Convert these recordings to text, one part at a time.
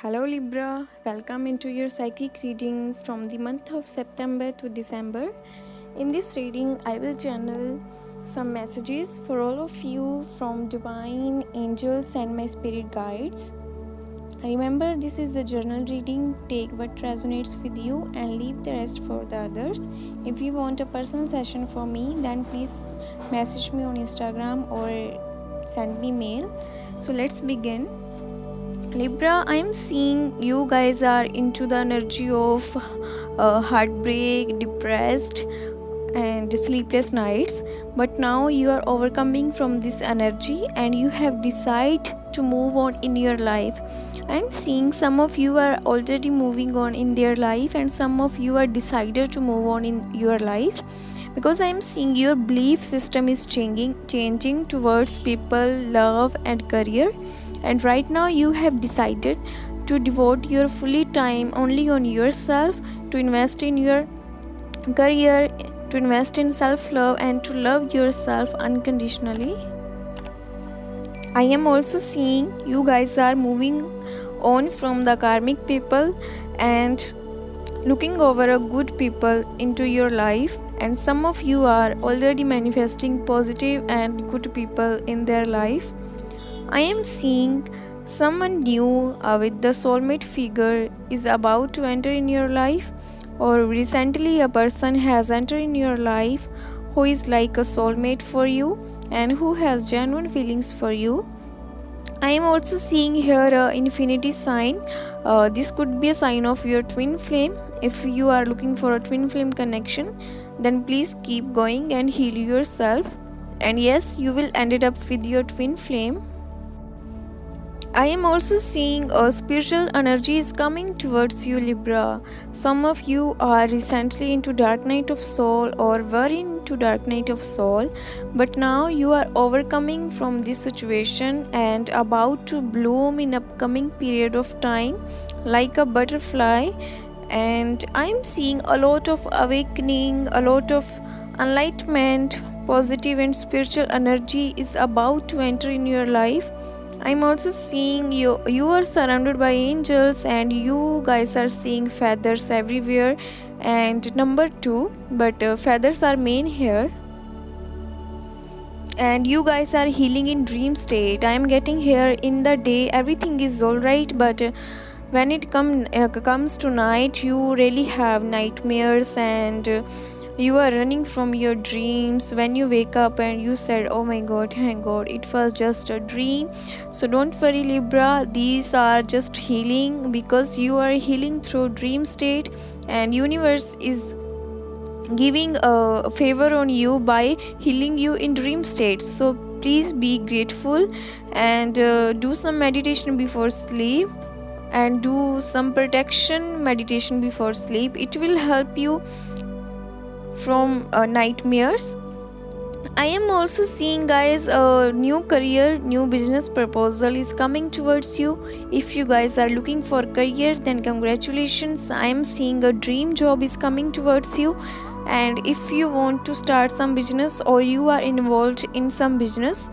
Hello Libra, welcome into your psychic reading from the month of September to December. In this reading, I will channel some messages for all of you from divine angels and my spirit guides. Remember, this is a journal reading. Take what resonates with you and leave the rest for the others. If you want a personal session for me, then please message me on Instagram or send me mail. So let's begin. Libra, I am seeing you guys are into the energy of heartbreak, depressed, and sleepless nights. But now you are overcoming from this energy and you have decided to move on in your life. I am seeing some of you are already moving on in their life, and some of you are decided to move on in your life. Because I am seeing your belief system is changing towards people, love, and career. And right now you have decided to devote your fully time only on yourself, to invest in your career, to invest in self-love, and to love yourself unconditionally. I am also seeing you guys are moving on from the karmic people and looking over a good people into your life, and some of you are already manifesting positive and good people in their life. I am seeing someone new with the soulmate figure is about to enter in your life, or recently a person has entered in your life who is like a soulmate for you and who has genuine feelings for you. I am also seeing here a infinity sign. This could be a sign of your twin flame. If you are looking for a twin flame connection, then please keep going and heal yourself. And yes, you will end up with your twin flame. I am also seeing a spiritual energy is coming towards you, Libra. Some of you are recently into dark night of soul or were into dark night of soul, but now you are overcoming from this situation and about to bloom in upcoming period of time like a butterfly. And I am seeing a lot of awakening, a lot of enlightenment, positive and spiritual energy is about to enter in your life. I'm also seeing you are surrounded by angels and you guys are seeing feathers everywhere, and number 2, but feathers are main here, and you guys are healing in dream state. I am getting here in the day everything is all right, but when it comes to night you really have nightmares, and you are running from your dreams when you wake up and you said, oh my god, thank god it was just a dream. So don't worry, Libra, these are just healing, because you are healing through dream state and universe is giving a favor on you by healing you in dream state. So please be grateful and do some meditation before sleep, and do some protection meditation before sleep. It will help you from nightmares. I am also seeing, guys, a new career, new business proposal is coming towards you. If you guys are looking for career, then congratulations. I am seeing a dream job is coming towards you. And if you want to start some business or you are involved in some business,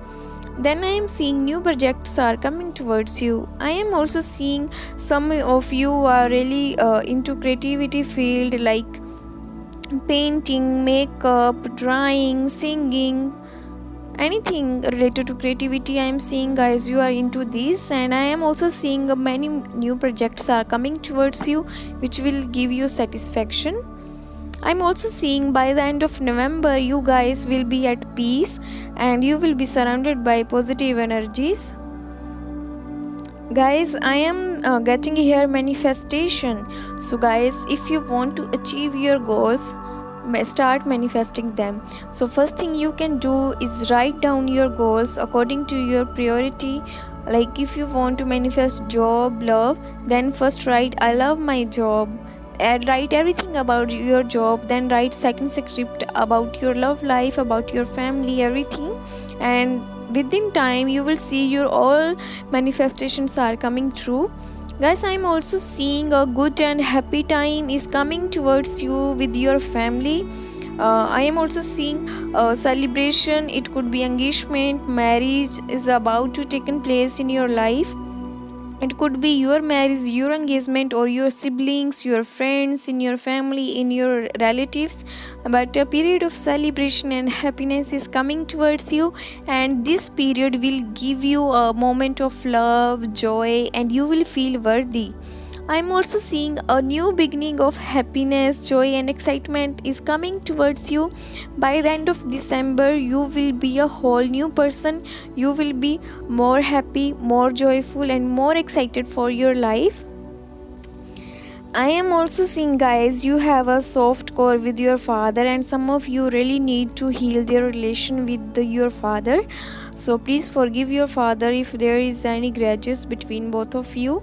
then I am seeing new projects are coming towards you. I am also seeing some of you are really into creativity field like painting, makeup, drawing, singing, anything related to creativity. I am seeing, guys, you are into this, and I am also seeing many new projects are coming towards you which will give you satisfaction. I'm also seeing by the end of November you guys will be at peace and you will be surrounded by positive energies. Guys, I am getting here manifestation. So guys, if you want to achieve your goals, start manifesting them. So first thing you can do is write down your goals according to your priority. Like if you want to manifest job, love, then first write I love my job, and write everything about your job. Then write second script about your love life, about your family, everything, and within time you will see your all manifestations are coming true. Guys, I'm also seeing a good and happy time is coming towards you with your family. I am also seeing a celebration. It could be engagement, marriage is about to take place in your life. It could be your marriage, your engagement, or your siblings, your friends, in your family, in your relatives. But a period of celebration and happiness is coming towards you, and this period will give you a moment of love, joy, and you will feel worthy. I'm also seeing a new beginning of happiness, joy, and excitement is coming towards you. By the end of December, you will be a whole new person. You will be more happy, more joyful, and more excited for your life. I am also seeing, guys, you have a soft core with your father, and some of you really need to heal their relation with your father. So please forgive your father if there is any grudges between both of you.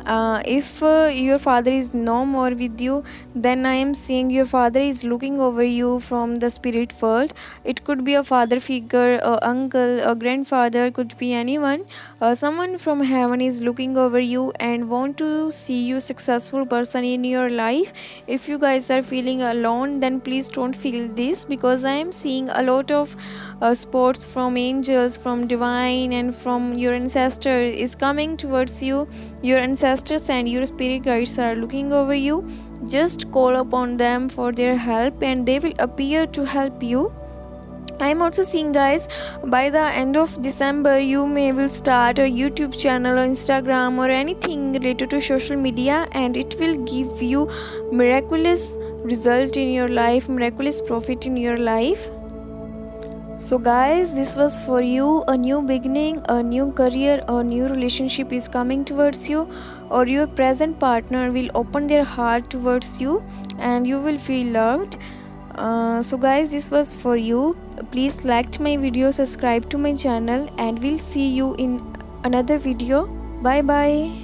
If your father is no more with you, then I am seeing your father is looking over you from the spirit world. It could be a father figure, a uncle, a grandfather, could be anyone. Someone from heaven is looking over you and want to see you successful person in your life. If you guys are feeling alone, then please don't feel this, because I am seeing a lot of sports from angels, from divine, and from your ancestor is coming towards you. Your ancestors and your spirit guides are looking over you. Just call upon them for their help, and they will appear to help you. I'm also seeing, guys, by the end of December you may will start a YouTube channel or Instagram or anything related to social media, and it will give you miraculous result in your life, miraculous profit in your life. So guys, this was for you. A new beginning, a new career, a new relationship is coming towards you, or your present partner will open their heart towards you and you will feel loved. So guys, this was for you. Please like my video, subscribe to my channel, and we'll see you in another video. Bye bye.